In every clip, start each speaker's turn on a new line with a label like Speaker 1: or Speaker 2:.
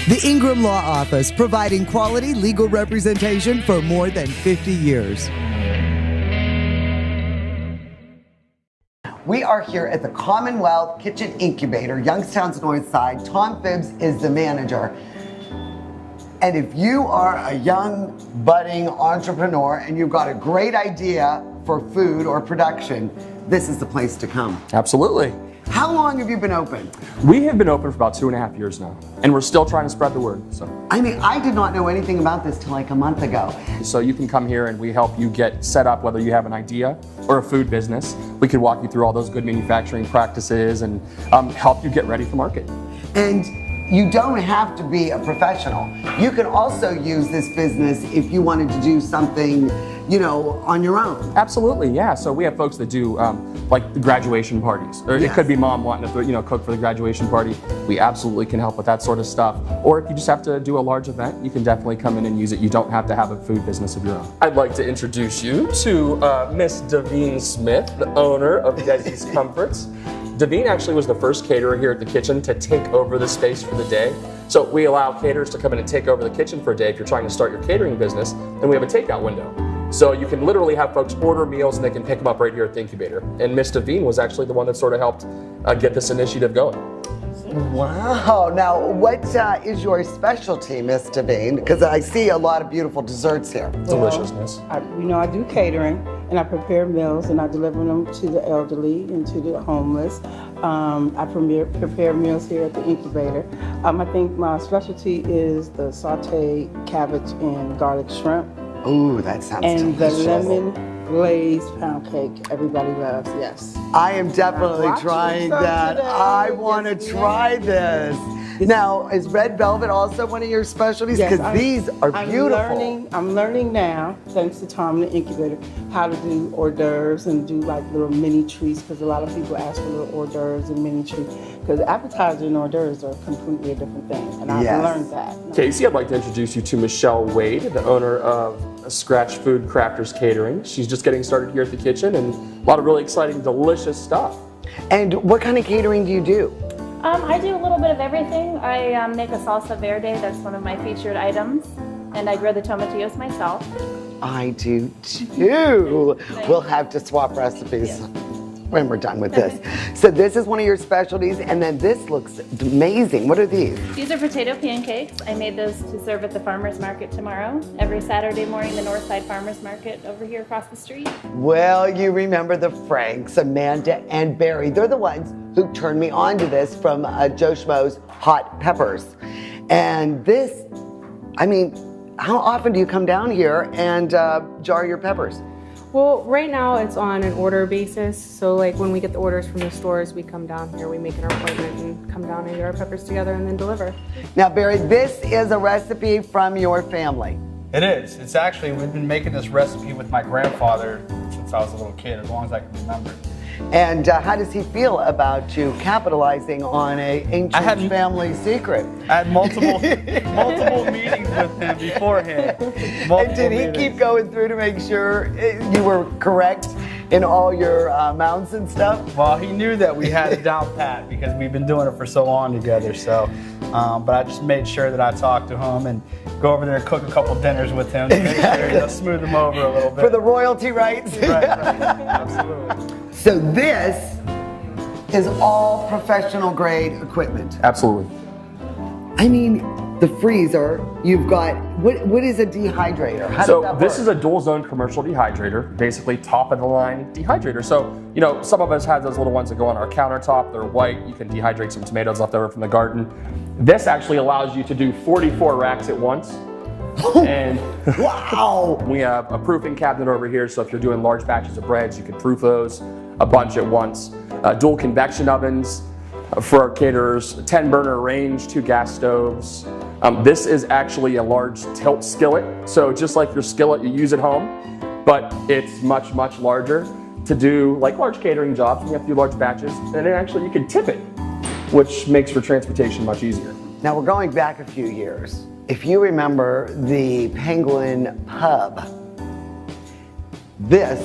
Speaker 1: The Ingram Law Office, providing quality legal representation for more than 50 years. We are here at the Common Wealth Kitchen Incubator, Youngstown's North Side. Tom Phibbs is the manager. And if you are a young, budding entrepreneur and you've got a great idea for food or production, this is the place to come.
Speaker 2: Absolutely.
Speaker 1: How long have you been open?
Speaker 2: We have been open for about 2.5 years now, and we're still trying to spread the word.
Speaker 1: I mean, I did not know anything about this till like a month ago.
Speaker 2: So you can come here and we help you get set up, whether you have an idea or a food business. We can walk you through all those good manufacturing practices and help you get ready for market.
Speaker 1: And you don't have to be a professional. You can also use this business if you wanted to do something, you know, on your own.
Speaker 2: Absolutely, yeah. So we have folks that do like the graduation parties, or
Speaker 1: Yes.
Speaker 2: it could be mom wanting to, cook for the graduation party. We absolutely can help with that sort of stuff. Or if you just have to do a large event, you can definitely come in and use it. You don't have to have a food business of your own. I'd like to introduce you to Miss Davine Smith, the owner of Desi's Comforts. Davine actually was the first caterer here at the kitchen to take over the space for the day. So we allow caterers to come in and take over the kitchen for a day if you're trying to start your catering business, and we have a takeout window. So you can literally have folks order meals and they can pick them up right here at the incubator. And Miss Davine was actually the one that sort of helped get this initiative going.
Speaker 1: Wow. Now, what is your specialty, Miss Davine? Because I see a lot of beautiful desserts here.
Speaker 2: Deliciousness.
Speaker 3: I do catering, and I prepare meals, and I deliver them to the elderly and to the homeless. I prepare meals here at the incubator. I think my specialty is the sauteed cabbage and garlic shrimp.
Speaker 1: Ooh, that sounds
Speaker 3: and
Speaker 1: delicious.
Speaker 3: the lemon glazed pound cake. Everybody loves, yes.
Speaker 1: I am definitely
Speaker 3: Watch
Speaker 1: trying
Speaker 3: yourself
Speaker 1: that.
Speaker 3: today.
Speaker 1: I want to
Speaker 3: Yes,
Speaker 1: try this. Now, is red velvet also one of your specialties? Because these are beautiful.
Speaker 3: I'm learning now, thanks to Tom and the incubator, how to do hors d'oeuvres and do like little mini treats, because a lot of people ask for little hors d'oeuvres and mini treats. Because appetizer and hors d'oeuvres are completely a different thing, and I've learned that.
Speaker 2: Casey, I'd like to introduce you to Michelle Wade, the owner of Scratch Food Crafters Catering. She's just getting started here at the kitchen, and a lot of really exciting, delicious stuff.
Speaker 1: And what kind of catering do you do?
Speaker 4: I do a little bit of everything. I make a salsa verde, that's one of my featured items, and I grow the tomatillos myself.
Speaker 1: I do too. We'll have to swap recipes when we're done with this. So this is one of your specialties, and then this looks amazing. What are these?
Speaker 4: These are potato pancakes. I made those to serve at the farmer's market tomorrow. Every Saturday morning, the Northside Farmer's Market over here across the street.
Speaker 1: Well, you remember the Franks, Amanda and Barry. They're the ones who turned me on to this from Joe Schmo's Hot Peppers. And this, I mean, how often do you come down here and jar your peppers?
Speaker 5: Well, right now it's on an order basis. So like when we get the orders from the stores, we come down here, we make an appointment and come down and get our peppers together and then deliver.
Speaker 1: Now, Barry, this is a recipe from your family.
Speaker 6: It is. It's actually, we've been making this recipe with my grandfather since I was a little kid, as long as I can remember.
Speaker 1: And how does he feel about you capitalizing on an ancient family secret?
Speaker 6: I had multiple meetings with him beforehand.
Speaker 1: And did he keep going through to make sure you were correct in all your mounts and stuff?
Speaker 6: Well, he knew that we had it down pat because we've been doing it for so long together. So, but I just made sure that I talked to him and go over there and cook a couple dinners with him to make sure, smooth him over a little bit.
Speaker 1: For the royalty rights?
Speaker 6: Right, absolutely.
Speaker 1: So this is all professional grade equipment.
Speaker 2: Absolutely.
Speaker 1: I mean, the freezer, you've got, what is a dehydrator? How does that work?
Speaker 2: This is a dual zone commercial dehydrator, basically top of the line dehydrator. So, some of us have those little ones that go on our countertop. They're white. You can dehydrate some tomatoes left over from the garden. This actually allows you to do 44 racks at once. And
Speaker 1: wow!
Speaker 2: We have a proofing cabinet over here, so if you're doing large batches of breads, you can proof those a bunch at once. Dual convection ovens for our caterers, 10 burner range, 2 gas stoves. This is actually a large tilt skillet, so just like your skillet you use at home, but it's much, much larger to do like large catering jobs. We have to do large batches, and then actually you can tip it, which makes for transportation much easier.
Speaker 1: Now we're going back a few years. If you remember the Penguin Pub, this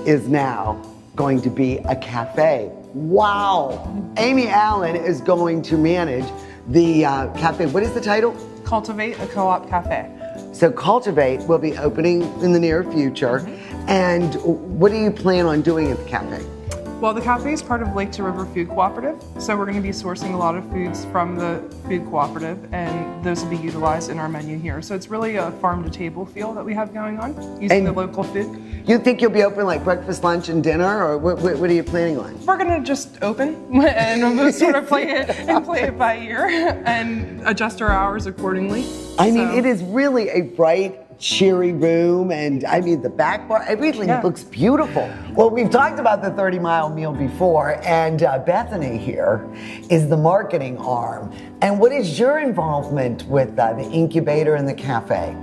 Speaker 1: is now going to be a cafe. Wow! Amy Allen is going to manage the cafe. What is the title?
Speaker 7: Cultivate a Co-op Cafe.
Speaker 1: So Cultivate will be opening in the near future. And what do you plan on doing at the cafe?
Speaker 7: Well, the cafe is part of Lake to River Food Cooperative, so we're going to be sourcing a lot of foods from the food cooperative, and those will be utilized in our menu here. So it's really a farm-to-table feel that we have going on, using the local food.
Speaker 1: You think you'll be open like breakfast, lunch, and dinner, or what are you planning on?
Speaker 7: We're going to just open and we'll sort of play it by ear and adjust our hours accordingly.
Speaker 1: I mean, it is really a bright, cheery room, and I mean the back bar, everything looks beautiful. Well, we've talked about the 30-mile meal before, and Bethany here is the marketing arm. And what is your involvement with the incubator and the cafe?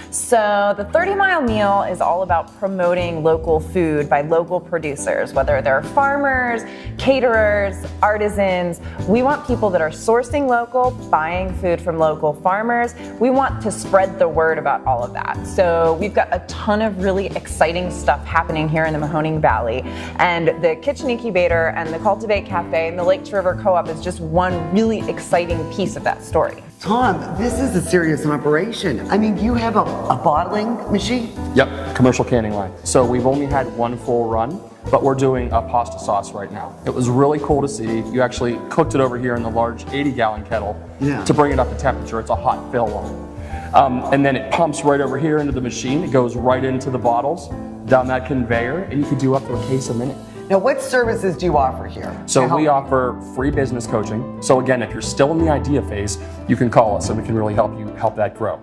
Speaker 8: So the 30-mile meal is all about promoting local food by local producers, whether they're farmers, caterers, artisans. We want people that are sourcing local, buying food from local farmers. We want to spread the word about all of that. So we've got a ton of really exciting stuff happening here in the Mahoning Valley. And the Kitchen Incubator and the Cultivate Cafe and the Lake to River Co-op is just one really exciting piece of that story.
Speaker 1: Tom, this is a serious operation. I mean, you have a bottling machine?
Speaker 2: Yep, commercial canning line. So we've only had one full run, but we're doing a pasta sauce right now. It was really cool to see. You actually cooked it over here in the large 80-gallon kettle to bring it up to temperature. It's a hot fill line. And then it pumps right over here into the machine. It goes right into the bottles, down that conveyor, and you can do up to a case a minute.
Speaker 1: Now, what services do you offer here?
Speaker 2: So we offer free business coaching. So again, if you're still in the idea phase, you can call us and we can really help that grow.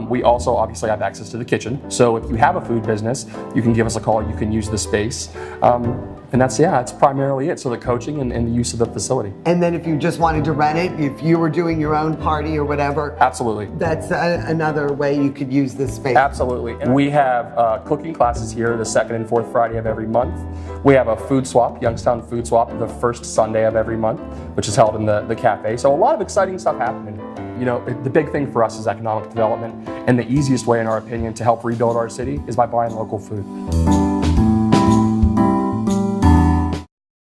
Speaker 2: We also obviously have access to the kitchen. So if you have a food business, you can give us a call, you can use the space. And that's primarily it. So the coaching and the use of the facility.
Speaker 1: And then if you just wanted to rent it, if you were doing your own party or whatever.
Speaker 2: Absolutely.
Speaker 1: That's another way you could use this space.
Speaker 2: Absolutely. And we have cooking classes here the second and fourth Friday of every month. We have a food swap, Youngstown food swap, the first Sunday of every month, which is held in the cafe. So a lot of exciting stuff happening. You know, the big thing for us is economic development, and the easiest way, in our opinion, to help rebuild our city is by buying local food.